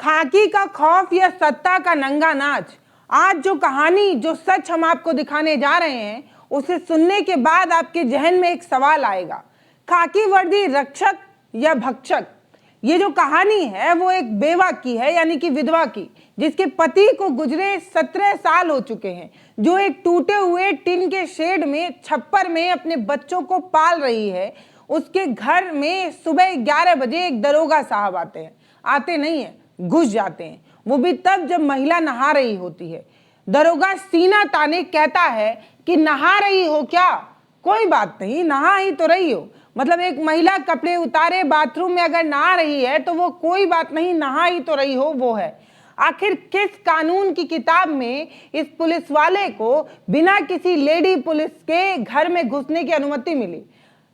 खाकी का खौफ या सत्ता का नंगा नाच। आज जो कहानी, जो सच हम आपको दिखाने जा रहे हैं, उसे सुनने के बाद आपके जहन में एक सवाल आएगा, खाकी वर्दी रक्षक या भक्षक। ये जो कहानी है वो एक बेवा की है, यानी कि विधवा की, जिसके पति को गुजरे 17 साल हो चुके हैं, जो एक टूटे हुए टिन के शेड में, छप्पर में अपने बच्चों को पाल रही है। उसके घर में सुबह 11 बजे एक दरोगा साहब आते नहीं है, घुस जाते हैं, वो भी तब जब महिला नहा रही होती है। दरोगा सीना ताने कहता है कि नहा रही हो क्या? कोई बात नहीं, नहा ही तो रही हो। मतलब एक महिला कपड़े उतारे बाथरूम में अगर नहा रही है तो वो कोई बात नहीं, नहा ही तो रही हो, वो है। आखिर किस कानून की किताब में इस पुलिस वाले को बिना किसी लेडी पुलिस के घर में घुसने की अनुमति मिली?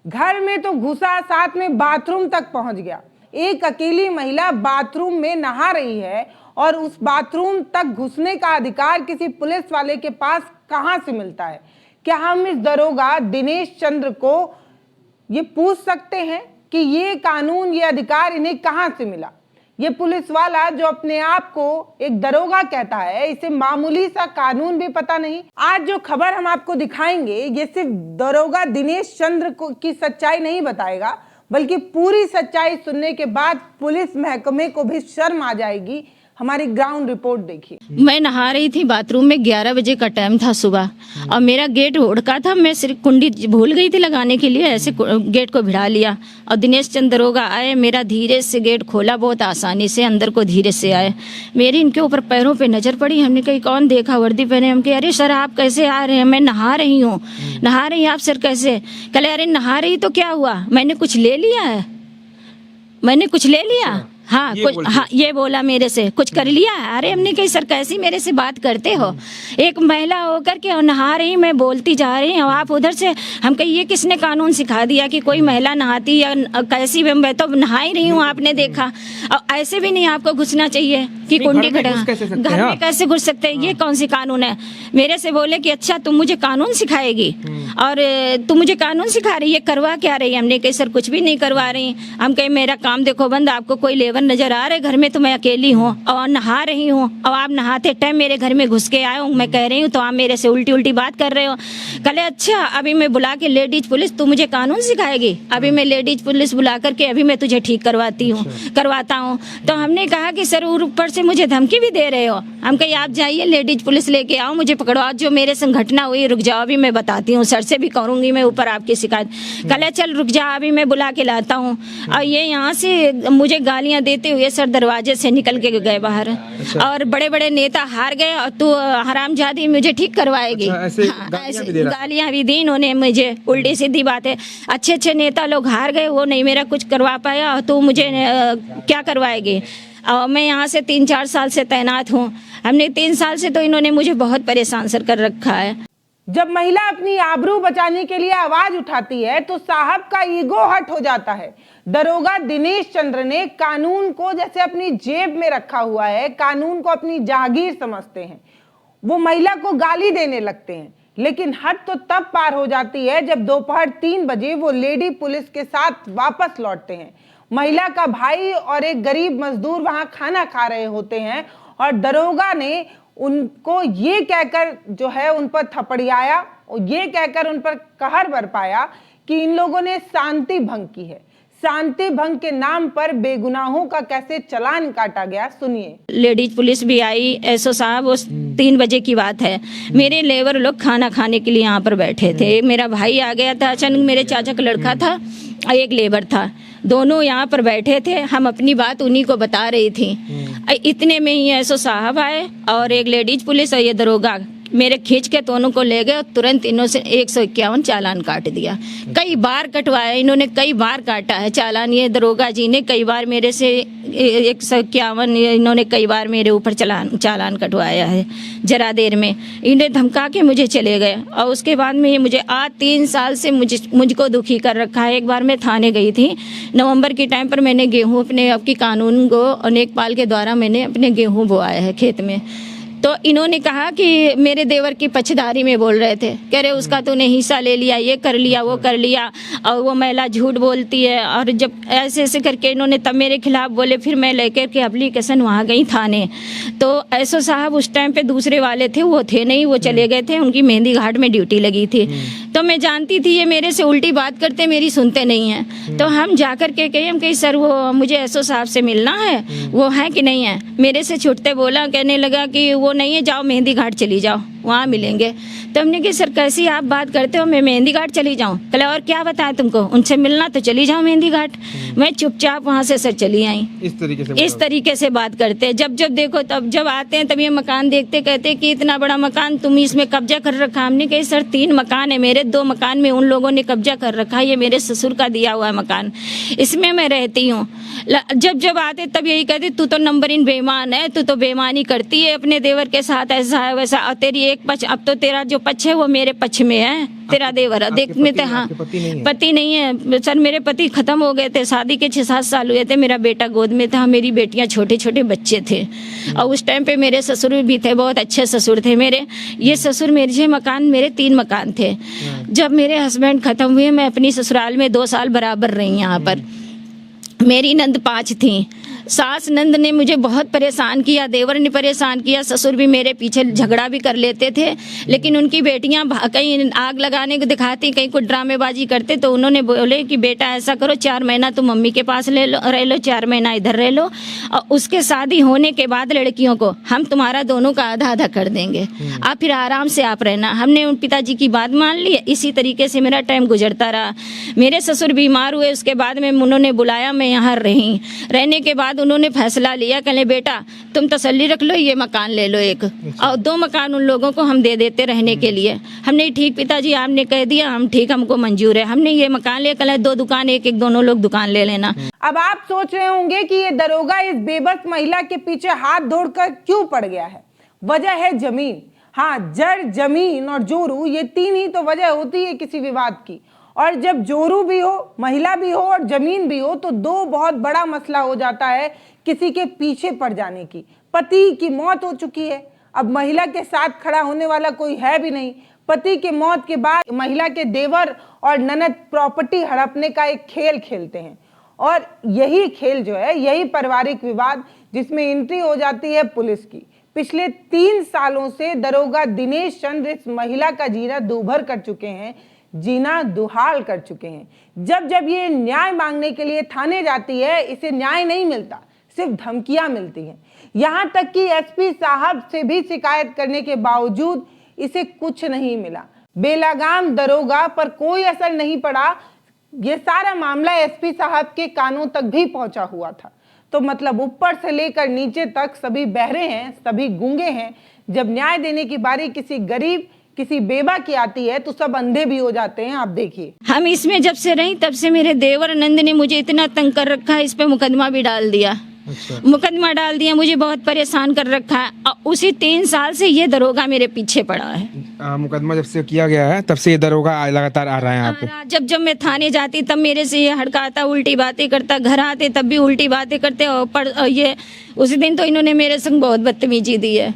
घर में तो घुसा, साथ में बाथरूम तक पहुंच गया। एक अकेली महिला बाथरूम में नहा रही है और उस बाथरूम तक घुसने का अधिकार किसी पुलिस वाले के पास कहां से मिलता है? क्या हम इस दरोगा दिनेश चंद्र को ये पूछ सकते हैं कि ये कानून, ये अधिकार इन्हें कहां से मिला? ये पुलिस वाला जो अपने आप को एक दरोगा कहता है, इसे मामूली सा कानून भी पता नहीं। आज जो खबर हम आपको दिखाएंगे ये सिर्फ दरोगा दिनेश चंद्र की सच्चाई नहीं बताएगा, बल्कि पूरी सच्चाई सुनने के बाद पुलिस महकमे को भी शर्म आ जाएगी। हमारी ग्राउंड रिपोर्ट देखिए। मैं नहा रही थी बाथरूम में, 11 बजे का टाइम था सुबह, और मेरा गेट उड़का था। मैं सिर्फ कुंडी भूल गई थी लगाने के लिए, ऐसे गेट को भिड़ा लिया और दिनेश चंद्र दरोगा आए, मेरा धीरे से गेट खोला, बहुत आसानी से अंदर को धीरे से आए। मेरी इनके ऊपर पैरों पे नज़र पड़ी। हमने कही कौन देखा वर्दी पहने? हम कहे अरे सर आप कैसे आ रहे हैं? मैं नहा रही हूँ। नहा रही आप सर कैसे? कहे अरे नहा रही तो क्या हुआ, मैंने कुछ ले लिया है? मैंने कुछ ले लिया? हाँ कुछ, हाँ ये बोला मेरे से, कुछ कर लिया है? अरे हमने कही सर कैसी मेरे से बात करते हो? एक महिला होकर के और नहा रही, मैं बोलती जा रही हूँ, आप उधर से। हम कही ये किसने कानून सिखा दिया कि कोई महिला नहाती या कैसी? मैं तो नहा ही रही हूँ, आपने देखा। और ऐसे भी नहीं आपको घुसना चाहिए कि कुंडी खड़ा, घर में कैसे घुस सकते हैं? ये कौन सी कानून है? मेरे से बोले कि अच्छा तुम मुझे कानून सिखाएगी, और तुम मुझे कानून सिखा रही है, करवा क्या रही है? हमने कही सर कुछ भी नहीं करवा रही। हम कहे मेरा काम देखो बंद, आपको कोई लेबर नजर आ रहे घर में? तो मैं अकेली हूँ और नहा रही हूँ, और आप नहाते टाइम मेरे घर में घुस के आए हो, मैं कह रही हूँ तो आप मेरे से उल्टी उल्टी बात कर रहे हो। कले अच्छा अभी मैं बुला के लेडीज पुलिस, तू मुझे कानून सिखाएगी? अभी मैं लेडीज पुलिस बुला करके अभी मैं तुझे ठीक करवाता हूँ। तो हमने कहा कि सर ऊपर से मुझे धमकी भी दे रहे हो। हम कही आप जाइए लेडीज पुलिस लेके आओ, मुझे पकड़वाओ, जो मेरे संग घटना हुई रुक जाओ, अभी मैं बताती हूँ, सर से भी करूँगी मैं ऊपर आपकी शिकायत। कले चल रुक जा, अभी मैं बुला के लाता हूँ। और ये यहाँ से मुझे गालियाँ देते हुए सर दरवाजे से निकल के गए बाहर। और बड़े बड़े नेता हार गए और तू हरामजादी मुझे ठीक करवाएगी। ऐसे गालियाँ भी दी इन्होंने मुझे, उल्टी सीधी बात है। अच्छे अच्छे नेता लोग हार गए, वो नहीं मेरा कुछ करवा पाया, और तू मुझे क्या करवाएगी? और मैं यहाँ से 3-4 साल से तैनात हूँ। हमने 3 साल से तो इन्होंने मुझे बहुत परेशान सर कर रखा है। जब महिला अपनी आबरू बचाने के लिए आवाज उठाती है तो साहब का ईगो हर्ट हो जाता है। दरोगा दिनेश चंद्र ने कानून को जैसे अपनी जेब में रखा हुआ है, कानून को अपनी जागीर समझते हैं। वो महिला को गाली देने लगते हैं, लेकिन हद तो तब पार हो जाती है जब दोपहर 3 बजे वो लेडी पुलिस के साथ वापस लौटते हैं। महिला का भाई और एक गरीब मजदूर वहां खाना खा रहे होते हैं, और दरोगा ने उनको ये कहकर जो है उन पर थपड़ियाया और ये कहकर उन पर कहर बरपाया कि इन लोगों ने शांति भंग की है। शांति भंग के नाम पर बेगुनाहों का कैसे चालान काटा गया, सुनिए। लेडीज पुलिस भी आई, एसओ साहब, उस 3 बजे की बात है। मेरे लेबर लोग खाना खाने के लिए यहाँ पर बैठे थे। मेरा भाई आ गया था अचानक, मेरे चाचा का लड़का था और एक लेबर था, दोनों यहाँ पर बैठे थे। हम अपनी बात उन्हीं को बता रही थी। इतने में ही एसओ साहब आए और एक लेडीज पुलिस और ये दरोगा मेरे खींच के दोनों को ले गए और तुरंत इन्हों से 151 चालान काट दिया। कई बार कटवाया इन्होंने, कई बार काटा है चालान। ये दरोगा जी ने कई बार मेरे से 151, इन्होंने कई बार मेरे ऊपर चालान कटवाया है। जरा देर में इन्हें धमका के मुझे चले गए, और उसके बाद में ये मुझे आज 3 साल से मुझको दुखी कर रखा है। एक बार मैं थाने गई थी नवंबर के टाइम पर, मैंने गेहूँ अपने आपकी कानून को नेकपाल के द्वारा मैंने अपने गेहूँ बोआया है खेत में। तो इन्होंने कहा कि मेरे देवर की पक्षधारी में बोल रहे थे, कह रहे उसका तूने हिस्सा ले लिया, ये कर लिया, वो कर लिया, और वो महिला झूठ बोलती है। और जब ऐसे ऐसे करके इन्होंने तब मेरे खिलाफ बोले, फिर मैं लेकर के एप्लीकेशन वहाँ गई थाने। तो एसओ साहब उस टाइम पे दूसरे वाले थे, वो थे नहीं, वो चले गए थे, उनकी मेहंदी घाट में ड्यूटी लगी थी। तो मैं जानती थी ये मेरे से उल्टी बात करते, मेरी सुनते नहीं हैं। तो हम जा कर के कहे, हम कही सर वो मुझे एसओ साहब से मिलना है, वो है कि नहीं है। मेरे से छुटते बोला, कहने लगा कि वो नहीं है, जाओ मेहंदी घाट चली जाओ, वहाँ मिलेंगे। तो हमने कहा सर कैसी आप बात करते हो, मैं मेहंदी घाट चली जाऊँ? कहले और क्या बताया तुमको, उनसे मिलना तो चली जाओ मेहंदी घाट। मैं चुपचाप वहाँ से सर चली आई। इस तरीके से बात करते हैं। जब जब देखो तब जब आते हैं तब ये मकान देखते, कहते कि इतना बड़ा मकान तुम इसमें कब्जा कर रखा। हमने कहा सर 3 मकान है मेरे, 2 मकान में उन लोगों ने कब्जा कर रखा है, ये मेरे ससुर का दिया हुआ है मकान, इसमें मैं रहती हूँ। जब जब आते तब यही कहते तू तो नंबर इन बेईमान है, तू तो बेईमानी करती है अपने देवर के साथ, ऐसा है वैसा। और तेरी एक पक्ष, अब तो तेरा जो पक्ष है वो मेरे पक्ष में है, तेरा देवर देख में थे। हाँ पति नहीं है सर, मेरे पति खत्म हो गए थे, शादी के 6-7 साल हुए थे, मेरा बेटा गोद में था, मेरी बेटियां छोटे छोटे बच्चे थे। और उस टाइम पे मेरे ससुर भी थे, बहुत अच्छे ससुर थे मेरे। ये ससुर मेरे मकान, मेरे 3 मकान थे। जब मेरे हस्बैंड खत्म हुए, मैं अपनी ससुराल में 2 साल बराबर रही यहाँ पर। मेरी नंद 5 थी। सास नंद ने मुझे बहुत परेशान किया, देवर ने परेशान किया, ससुर भी मेरे पीछे झगड़ा भी कर लेते थे। लेकिन उनकी बेटियां कहीं आग लगाने को दिखाती, कहीं कुछ ड्रामेबाजी करते, तो उन्होंने बोले कि बेटा ऐसा करो 4 महीना तुम मम्मी के पास रह लो, 4 महीना इधर रह लो, और उसके शादी होने के बाद लड़कियों को हम तुम्हारा दोनों का आधा आधा कर देंगे, आप फिर आराम से आप रहना। हमने उन पिताजी की बात मान ली। इसी तरीके से मेरा टाइम गुजरता रहा। मेरे ससुर बीमार हुए, उसके बाद में उन्होंने बुलाया, मैं यहाँ रही। रहने के बाद उन्होंने फैसला लिया, कहले बेटा तुम तसल्ली रख लो, ये मकान ले लो एक, और 2 मकान उन लोगों को हम दे देते रहने के लिए। हमने ठीक पिताजी आपने कह दिया, हम ठीक, हमको मंजूर है। हमने ये मकान लिया, कहले 2 दुकान, एक एक दोनों लोग दुकान ले लेना। अब आप सोच रहे होंगे कि ये दरोगा इस बेबस महिला के पीछे हाथ जोड़कर क्यों पड़ गया है। वजह है जमीन। हाँ, जड़, जमीन और जोरू, ये 3 ही तो वजह होती है किसी विवाद की। और जब जोरू भी हो, महिला भी हो और जमीन भी हो, तो 2 बहुत बड़ा मसला हो जाता है किसी के पीछे पड़ जाने की। पति की मौत हो चुकी है, अब महिला के साथ खड़ा होने वाला कोई है भी नहीं। पति के मौत के बाद महिला के देवर और ननद प्रॉपर्टी हड़पने का एक खेल खेलते हैं। और यही खेल जो है, यही पारिवारिक विवाद, जिसमें एंट्री हो जाती है पुलिस की। पिछले 3 सालों से दरोगा दिनेश चंद्र इस महिला का जीना दूभर कर चुके हैं, जीना दुहाल कर चुके हैं। जब जब ये न्याय मांगने के लिए थाने जाती है, इसे न्याय नहीं मिलता, सिर्फ धमकियां मिलती हैं। यहाँ तक कि एसपी साहब से भी शिकायत करने के बावजूद इसे कुछ नहीं मिला। बेलगाम दरोगा पर कोई असर नहीं पड़ा। ये सारा मामला एसपी साहब के कानों तक भी पहुंचा हुआ था। तो मतलब ऊपर से लेकर नीचे तक सभी बहरे हैं, सभी गूंगे हैं। जब न्याय देने की बारी किसी गरीब, किसी बेवा की आती है, तो सब अंधे भी हो जाते हैं। आप देखिए, हम इसमें जब से रही तब से मेरे देवर नंद ने मुझे इतना तंग कर रखा है, इस पे मुकदमा भी डाल दिया। मुकदमा डाल दिया, मुझे बहुत परेशान कर रखा है। और उसी 3 साल से ये दरोगा मेरे पीछे पड़ा है। मुकदमा जब से किया गया है तब से ये दरोगा लगातार आ रहा है यहाँ पे। जब जब मैं थाने जाती तब मेरे से ये हड़काता, उल्टी बातें करता, घर आते तब भी उल्टी बातें करते। और ये उस दिन तो इन्होंने मेरे संग बहुत बदतमीजी दी है।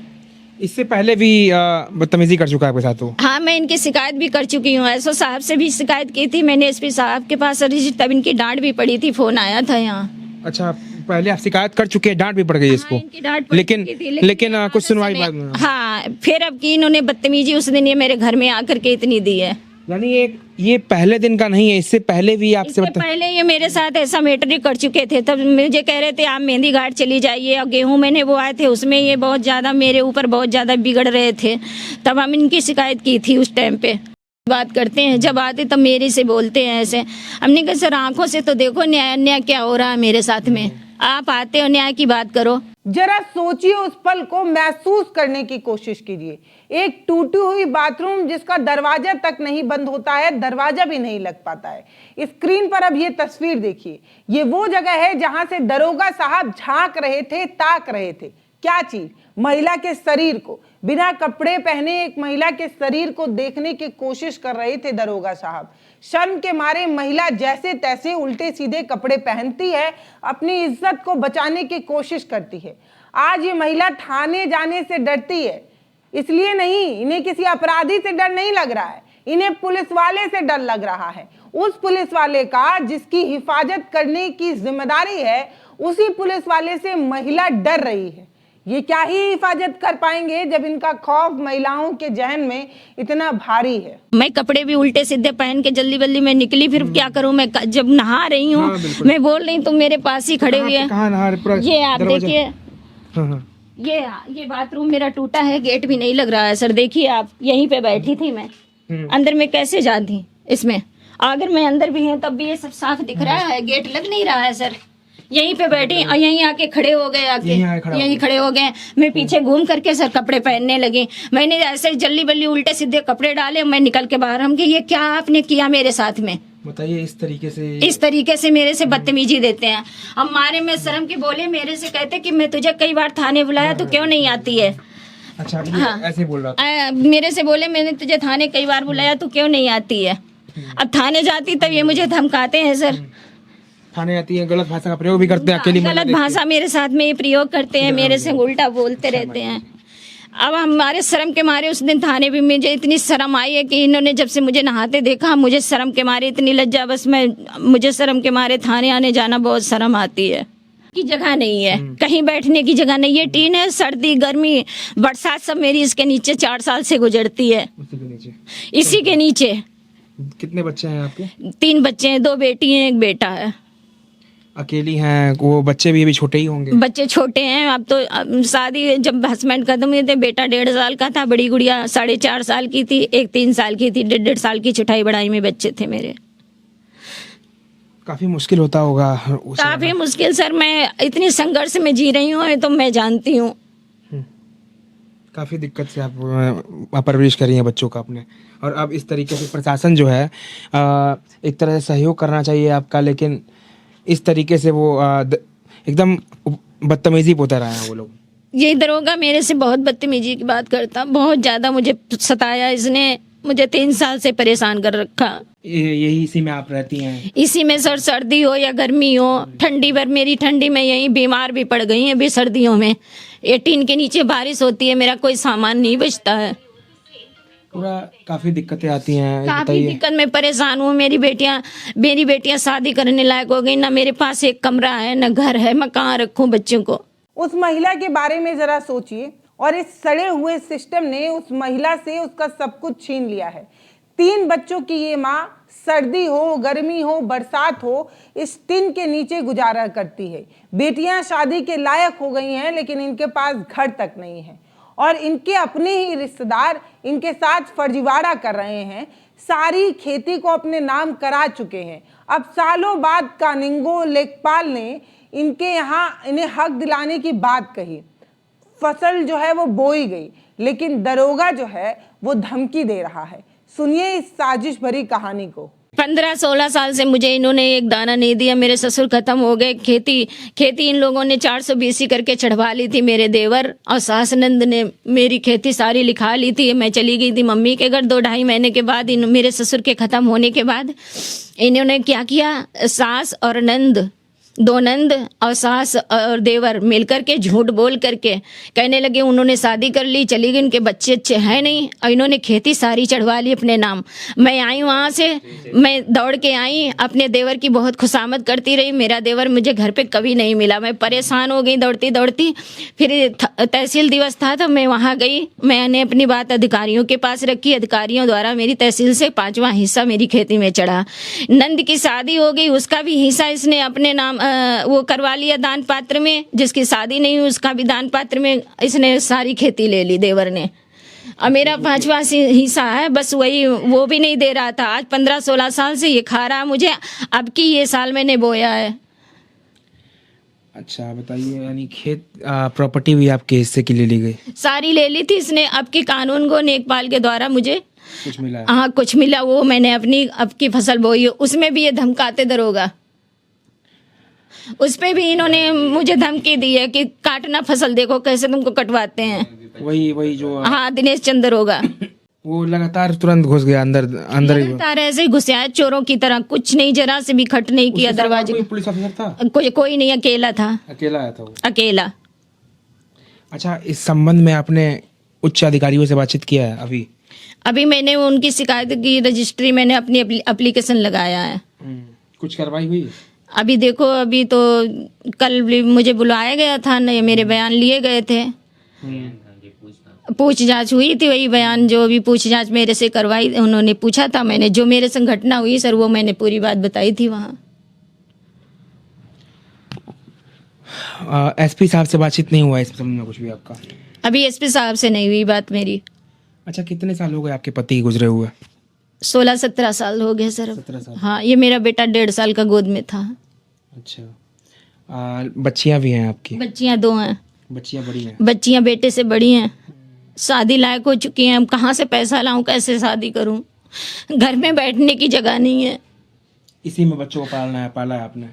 इससे पहले भी बदतमीजी कर चुका है आपके साथ वो? हाँ, मैं इनकी शिकायत भी कर चुकी हूँ। एसओ साहब से भी शिकायत की थी मैंने, एसपी साहब के पास, तब इनकी डांट भी पड़ी थी, फोन आया था यहाँ। अच्छा, पहले आप शिकायत कर चुके हैं, डांट भी पड़ गई इसको? हाँ, इनकी डांट पड़ी थी, लेकिन कुछ सुनवाई बाद में? हाँ, फिर अब की इन्होंने बदतमीजी उस दिन ये मेरे घर में आकर के इतनी दी है। यानी ये पहले दिन का नहीं है, इससे पहले भी आपसे पहले ये मेरे साथ ऐसा मैटर कर चुके थे। तब मुझे कह रहे थे आप मेहंदी घाट चली जाइए, और गेहूं मैंने वो आए थे, उसमें ये बहुत ज़्यादा मेरे ऊपर बहुत ज़्यादा बिगड़ रहे थे। तब हम इनकी शिकायत की थी। उस टाइम पे बात करते हैं, जब आते तब मेरे से बोलते हैं ऐसे। हमने कहा सर आंखों से तो देखो न्याय अन्याय क्या हो रहा है मेरे साथ में, आप आते हो न्याय की बात करो। जरा सोचिए, उस पल को महसूस करने की कोशिश कीजिए। एक टूटी हुई बाथरूम जिसका दरवाजा तक नहीं बंद होता है, दरवाजा भी नहीं लग पाता है। स्क्रीन पर अब ये तस्वीर देखिए। ये वो जगह है जहां से दरोगा साहब झांक रहे थे, ताक रहे थे। क्या चीज? महिला के शरीर को। बिना कपड़े पहने एक महिला के शरीर को देखने की कोशिश कर रहे थे दरोगा साहब। शर्म के मारे महिला जैसे तैसे उल्टे सीधे कपड़े पहनती है, अपनी इज्जत को बचाने की कोशिश करती है। आज ये महिला थाने जाने से डरती है, इसलिए नहीं, इन्हें किसी अपराधी से डर नहीं लग रहा है, इन्हें पुलिस वाले से डर लग रहा है। उस पुलिस वाले का जिसकी हिफाजत करने की जिम्मेदारी है, उसी पुलिस वाले से महिला डर रही है। ये क्या ही हिफाजत कर पाएंगे जब इनका खौफ महिलाओं के जहन में इतना भारी है। मैं कपड़े भी उल्टे सीधे पहन के जल्दी बल्दी मैं निकली, फिर क्या करूं मैं, जब नहा रही हूँ मैं बोल रही तो मेरे पास ही खड़े हुए हैं। ये आप देखिए, ये बाथरूम मेरा टूटा है, गेट भी नहीं लग रहा है सर। देखिए आप, यहीं पे बैठी थी मैं, अंदर में कैसे जाती इसमें, अगर मैं अंदर भी हूँ तब भी ये सब साफ दिख रहा है, गेट लग नहीं रहा है सर। यहीं पे बैठी और यहीं आके खड़े हो गए, यहीं खड़े हो गए। मैं पीछे घूम करके सर कपड़े पहनने लगी। मैंने ऐसे जल्दी बल्ली उल्टे सीधे कपड़े डाले, मैं निकल के बाहर, हम कि ये क्या आपने किया मेरे साथ में, बताइए। इस तरीके से मेरे से बदतमीजी देते हैं। हमारे में शर्म के बोले, मेरे से कहते कि मैं तुझे कई बार थाने बुलाया तो क्यों नहीं आती है। अच्छा, हाँ, ऐसे बोल रहा था। मेरे से बोले मैंने तुझे थाने कई बार बुलाया तो क्यों नहीं आती है। अब थाने जाती तब ये मुझे धमकाते हैं सर। थाने आती है, गलत भाषा का प्रयोग भी करते हैं, अकेली गलत भाषा मेरे साथ में ये प्रयोग करते हैं, मेरे से उल्टा बोलते रहते हैं। अब हमारे शर्म के मारे उस दिन थाने भी मुझे इतनी शर्म आई है कि इन्होंने जब से मुझे नहाते देखा, मुझे शर्म के मारे इतनी लज्जा, बस मुझे शर्म के मारे थाने आने जाना बहुत शर्म आती है। की जगह नहीं है, कहीं बैठने की जगह नहीं है। टीन है, सर्दी गर्मी बरसात सब मेरी इसके नीचे 4 साल से गुजरती है, इसी के नीचे। कितने बच्चे हैं आपके? 3 बच्चे हैं, 2 बेटी हैं, 1 बेटा है। अकेली हैं? वो बच्चे भी अभी छोटे ही होंगे? बच्चे छोटे हैं। अब तो शादी जब हस्बैंड खत्म हुए थे, बेटा 1.5 साल का था, बड़ी गुड़िया 4.5 साल की थी, एक 3 साल की थी, 1.5 साल की छुटाई बढ़ाई में बच्चे थे मेरे। काफी मुश्किल होता होगा? काफी मुश्किल सर, मैं इतनी संघर्ष में जी रही हूँ तो मैं जानती हूँ। काफी दिक्कत से आप परवरिश करी है बच्चों का अपने, और अब इस तरीके से प्रशासन जो है एक तरह से सहयोग करना चाहिए आपका, लेकिन इस तरीके से वो एकदम बदतमीजी पोता रहा है वो लोग। ये दरोगा मेरे से बहुत बदतमीजी की बात करता, बहुत ज्यादा मुझे सताया इसने, मुझे 3 साल से परेशान कर रखा। यही इसी में आप रहती हैं? इसी में सर, सर्दी हो या गर्मी हो, ठंडी भर मेरी ठंडी में यहीं बीमार भी पड़ गई है अभी सर्दियों में। 18 के नीचे बारिश होती है, मेरा कोई सामान नहीं बचता है, पूरा काफी दिक्कतें आती हैं। काफी दिक्कत में परेशान हूँ। मेरी बेटियां शादी करने लायक हो गई, ना मेरे पास एक कमरा है, ना घर है, मैं कहाँ रखूँ बच्चों को। उस महिला के बारे में जरा सोचिए, और इस सड़े हुए सिस्टम ने उस महिला से उसका सब कुछ छीन लिया है। 3 बच्चों की ये माँ सर्दी हो, गर्मी हो, बरसात हो, इस टिन के नीचे गुजारा करती है। बेटियां शादी के लायक हो गई हैं, लेकिन इनके पास घर तक नहीं है, और इनके अपने ही रिश्तेदार इनके साथ फर्जीवाड़ा कर रहे हैं। सारी खेती को अपने नाम करा चुके हैं। अब सालों बाद कानिंगो लेखपाल ने इनके यहाँ इन्हें हक दिलाने की बात कही। फसल जो है वो बोई गई, लेकिन दरोगा जो है वो धमकी दे रहा है। सुनिए इस साजिश भरी कहानी को। 15-16 साल से मुझे इन्होंने एक दाना नहीं दिया। मेरे ससुर खत्म हो गए, खेती इन लोगों ने 420 करके चढ़वा ली थी मेरे देवर, और सास नंद ने मेरी खेती सारी लिखा ली थी। मैं चली गई थी मम्मी के घर 2-2.5 महीने के बाद। मेरे ससुर के खत्म होने के बाद इन्होंने क्या किया, सास और नंद, 2 नंद और सास और देवर मिलकर के झूठ बोल करके कहने लगे उन्होंने शादी कर ली, चली गई, इनके बच्चे अच्छे हैं नहीं, और इन्होंने खेती सारी चढ़वा ली अपने नाम। मैं आई वहाँ से, मैं दौड़ के आई, अपने देवर की बहुत खुशामद करती रही। मेरा देवर मुझे घर पे कभी नहीं मिला। मैं परेशान हो गई दौड़ती दौड़ती। फिर तहसील दिवस था तो मैं वहाँ गई। मैंने अपनी बात अधिकारियों के पास रखी। अधिकारियों द्वारा मेरी तहसील से 5वां हिस्सा मेरी खेती में चढ़ा। नंद की शादी हो गई, उसका भी हिस्सा इसने अपने नाम वो करवा लिया दान पात्र में। जिसकी शादी नहीं हुई उसका भी दान पात्र में इसने सारी खेती ले ली देवर ने। और मेरा 5वां हिस्सा है, बस वही वो भी नहीं दे रहा था। आज 15-16 साल से ये खा रहा मुझे। अब की ये साल मैंने बोया है। अच्छा बताइए, यानी खेत प्रॉपर्टी भी आपके हिस्से की ले ली गई? सारी ले ली थी इसने। अब की कानून को लेखपाल के द्वारा मुझे कुछ मिला? हाँ कुछ मिला, वो मैंने अपनी अब की फसल बोई। उसमें भी ये धमकाते दरोगा, उस पे भी इन्होंने मुझे धमकी दी है कि काटना फसल, देखो कैसे तुमको कटवाते हैं। वही जो हाँ दिनेश चंद्र होगा, वो लगातार तुरंत घुस गया अंदर ही। लगातार ऐसे ही घुसा चोरों की तरह, कुछ नहीं, जरा से भी खट नहीं किया दरवाजे। कोई पुलिस ऑफिसर था? कोई नहीं, अकेला था। अकेला आया था वो? अकेला। अच्छा, इस संबंध में आपने उच्च अधिकारियों से बातचीत किया है अभी? अभी मैंने उनकी शिकायत की रजिस्ट्री मैंने अपनी एप्लीकेशन लगाया है। कुछ कार्रवाई हुई? अभी देखो, अभी तो कल भी मुझे बुलाया गया था न, मेरे बयान लिए गए थे, पूछ जांच हुई थी, वही बयान जो भी पूछ जांच मेरे से करवाई उन्होंने, पूछा था मैंने जो मेरे संग घटना हुई सर वो मैंने पूरी बात बताई थी वहाँ। एसपी साहब से बातचीत नहीं हुआ इस संबंध में कुछ भी आपका? अभी एसपी साहब से नहीं हुई बात मेरी। अच्छा, कितने साल हो गए आपके पति गुजरे हुए? 16-17 साल हो गए सर। 17 साल। हाँ, ये मेरा बेटा 1.5 साल का गोद में था। अच्छा, बच्चियां भी हैं आपकी? बच्चियां 2 हैं। बच्चियां बड़ी हैं? बच्चियां बेटे से बड़ी हैं, शादी लायक हो चुकी हैं। अब कहाँ से पैसा लाऊं, कैसे शादी करूं, घर में बैठने की जगह नहीं है। इसी में बच्चों को पाला है आपने?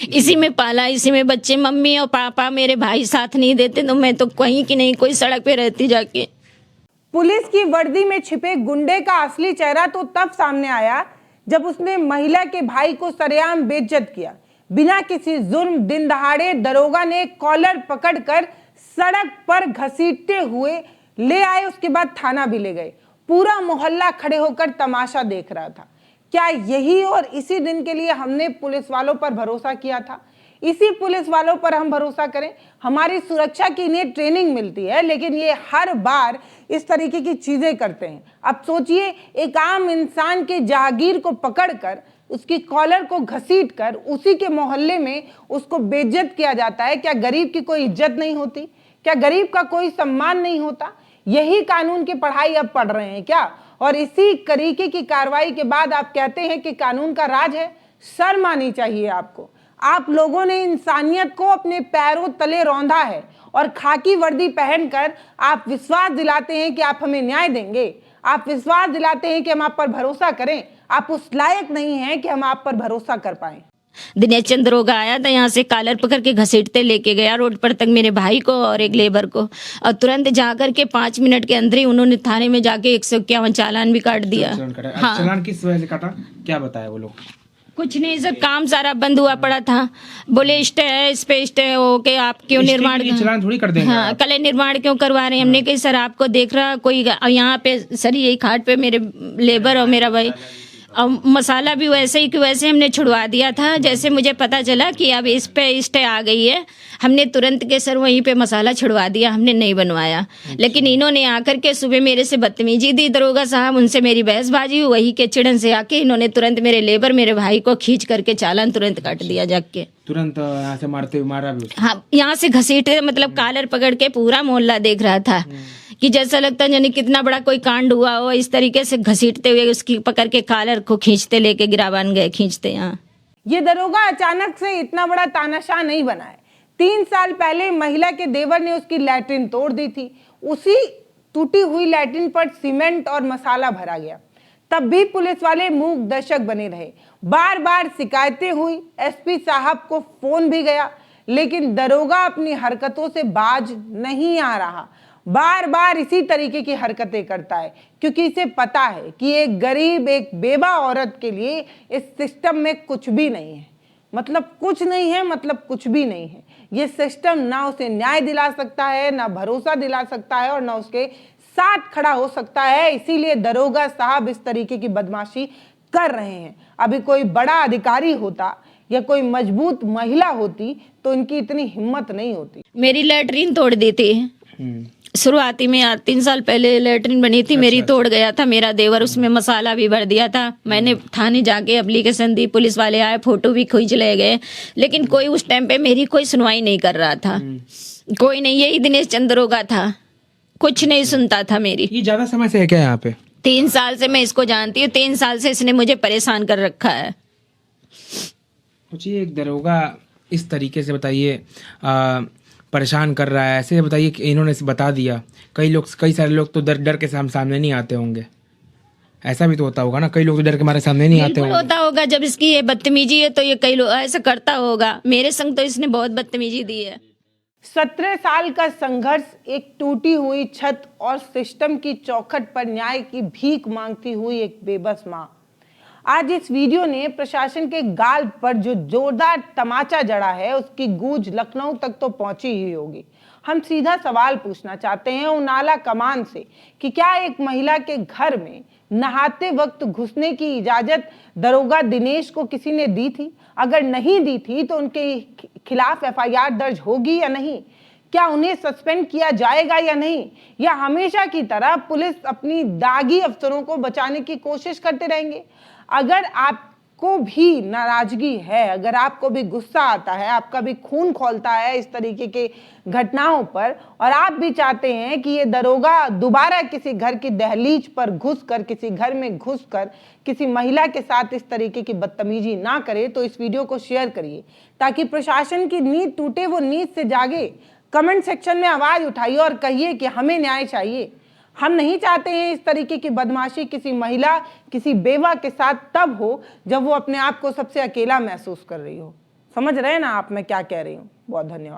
इसी में पाला, इसी में बच्चे, मम्मी और पापा मेरे भाई साथ नहीं देते तो मैं तो कहीं की नहीं कोई सड़क पे रहती जाके। पुलिस की वर्दी में छिपे गुंडे का असली चेहरा तो तब सामने आया जब उसने महिला के भाई को सरेआम बेइज्जत किया। बिना किसी जुर्म दिन दहाड़े दरोगा ने कॉलर पकड़कर सड़क पर घसीटते हुए ले आए, उसके बाद थाना भी ले गए। पूरा मोहल्ला खड़े होकर तमाशा देख रहा था। क्या यही और इसी दिन के लिए हमने पुलिस वालों पर भरोसा किया था? इसी पुलिस वालों पर हम भरोसा करें? हमारी सुरक्षा की इन्हें ट्रेनिंग मिलती है, लेकिन ये हर बार इस तरीके की चीजें करते हैं। अब सोचिए, एक आम इंसान के जहागीर को पकड़कर उसकी कॉलर को घसीटकर उसी के मोहल्ले में उसको बेइज्जत किया जाता है। क्या गरीब की कोई इज्जत नहीं होती? क्या गरीब का कोई सम्मान नहीं होता? यही कानून की पढ़ाई अब पढ़ रहे हैं क्या? और इसी तरीके की कार्रवाई के बाद आप कहते हैं कि कानून का राज है? शर्म आनी चाहिए आपको। आप लोगों ने इंसानियत को अपने पैरों तले रौंदा है और खाकी वर्दी पहनकर आप विश्वास दिलाते हैं कि आप हमें न्याय देंगे। आप विश्वास दिलाते हैं कि हम आप पर भरोसा करें। आप उस लायक नहीं हैं कि हम आप पर भरोसा कर पाएं। दिनेश चंद्र दरोगा आया था, यहाँ से कॉलर पकड़ के घसीटते लेके गया रोड पर तक मेरे भाई को और एक लेबर को, और तुरंत जाकर के 5 मिनट के अंदर ही उन्होंने थाने में जाके 151 चालान भी काट दिया। हाँ। चालान किस वजह से काटा, क्या बताया वो लोग? कुछ नहीं सर, काम सारा बंद हुआ पड़ा था। बोले स्टे है, इस पे स्टे हो के आप क्यों निर्माण, चालान थोड़ी कर देंगे। हाँ, कल निर्माण क्यों करवा रहे हैं? हमने कही सर आपको देख रहा कोई यहाँ पे, सर यही खाट पे मेरे लेबर और मेरा भाई, और मसाला भी वैसे ही कि वैसे हमने छुड़वा दिया था। जैसे मुझे पता चला कि अब इस पे स्टे आ गई है, हमने तुरंत के सर वहीं पे मसाला छुड़वा दिया, हमने नहीं बनवाया। लेकिन इन्होंने आकर के सुबह मेरे से बदतमीजी दी दरोगा साहब, उनसे मेरी बहसबाजी हुई, वही के चिड़न से आके इन्होंने तुरंत मेरे लेबर मेरे भाई को खींच करके चालान तुरंत काट दिया जाके। तुरंत यहाँ से मारा भी? हाँ, यहाँ से घसीटे, मतलब कॉलर पकड़ के पूरा मोहल्ला देख रहा था कि जैसा लगता है यानी कितना बड़ा कोई कांड हुआ हो। इस तरीके से घसीटते हुए उसकी पकड़ के कॉलर को खींचते लेके गिरावान गए, खींचते। यहाँ ये दरोगा अचानक से इतना बड़ा तानाशाह नहीं बना है। 3 साल पहले महिला के देवर ने उसकी लैट्रिन तोड़ दी थी। उसी टूटी हुई लैट्रिन पर सीमेंट और मसाला भरा गया। तब भी पुलिस वाले मूक दर्शक बने रहे। बार बार शिकायतें हुई, एसपी साहब को फोन भी गया, लेकिन दरोगा अपनी हरकतों से बाज नहीं आ रहा। बार बार इसी तरीके की हरकतें करता है, क्योंकि इसे पता है कि एक गरीब, एक बेवा औरत के लिए इस सिस्टम में कुछ भी नहीं है। मतलब कुछ नहीं है, मतलब कुछ भी नहीं है। ये सिस्टम ना उसे न्याय दिला सकता है, ना भरोसा दिला सकता है, और ना उसके साथ खड़ा हो सकता है। इसीलिए दरोगा साहब इस तरीके की बदमाशी कर रहे हैं। अभी कोई बड़ा अधिकारी होता या कोई मजबूत महिला होती तो इनकी इतनी हिम्मत नहीं होती। मेरी लैट्रिन तोड़ दी थी शुरुआती में, 3 साल पहले लैट्रिन बनी थी मेरी, तोड़ गया था मेरा देवर, उसमें मसाला भी भर दिया था। मैंने थाने जाके एप्लीकेशन दी, पुलिस वाले आए, फोटो भी खींच ले गए, लेकिन कोई उस टाइम पे मेरी कोई सुनवाई नहीं कर रहा था। कोई नहीं, यही दिनेश चंद्र दरोगा था, कुछ नहीं सुनता था मेरी। ये ज्यादा समय से है क्या यहाँ पे? 3 साल से मैं इसको जानती हूँ, 3 साल से इसने मुझे परेशान कर रखा है। सोचिए, एक दरोगा इस तरीके से, बताइए, परेशान कर रहा है, ऐसे बताइए कि इन्होंने बता दिया। कई सारे लोग तो डर के सामने नहीं आते होंगे, ऐसा भी तो होता होगा ना, कई लोग तो डर के मारे सामने नहीं आते होंगे। होता होगा, जब इसकी ये बदतमीजी है तो ये कई लोग ऐसा करता होगा। मेरे संग तो इसने बहुत बदतमीजी दी है। 17 साल का संघर्ष, एक टूटी हुई छत और सिस्टम की चौखट पर न्याय की भीख मांगती हुई एक बेबस मां। आज इस वीडियो ने प्रशासन के गाल पर जो जोरदार तमाचा जड़ा है, उसकी गूंज लखनऊ तक तो पहुंची ही होगी। हम सीधा सवाल पूछना चाहते हैं उन आला कमान से कि क्या एक महिला के घर में नहाते वक्त घुसने की इजाजत दरोगा दिनेश को किसी ने दी थी? अगर नहीं दी थी तो उनके खिलाफ एफआईआर दर्ज होगी या नहीं? क्या उन्हें सस्पेंड किया जाएगा या नहीं? या हमेशा की तरह पुलिस अपनी दागी अफसरों को बचाने की कोशिश करते रहेंगे? अगर आपको भी नाराजगी है, अगर आपको भी गुस्सा आता है, आपका भी खून खौलता है इस तरीके के घटनाओं पर, और आप भी चाहते हैं कि ये दरोगा दोबारा किसी घर की दहलीज पर घुसकर, किसी घर में घुसकर किसी महिला के साथ इस तरीके की बदतमीजी ना करे, तो इस वीडियो को शेयर करिए ताकि प्रशासन की नींद टूटे, वो नींद से जागे। कमेंट सेक्शन में आवाज उठाइए और कहिए कि हमें न्याय चाहिए। हम नहीं चाहते हैं इस तरीके की बदमाशी किसी महिला, किसी बेवा के साथ तब हो जब वो अपने आप को सबसे अकेला महसूस कर रही हो। समझ रहे हैं ना आप मैं क्या कह रही हूँ? बहुत धन्यवाद।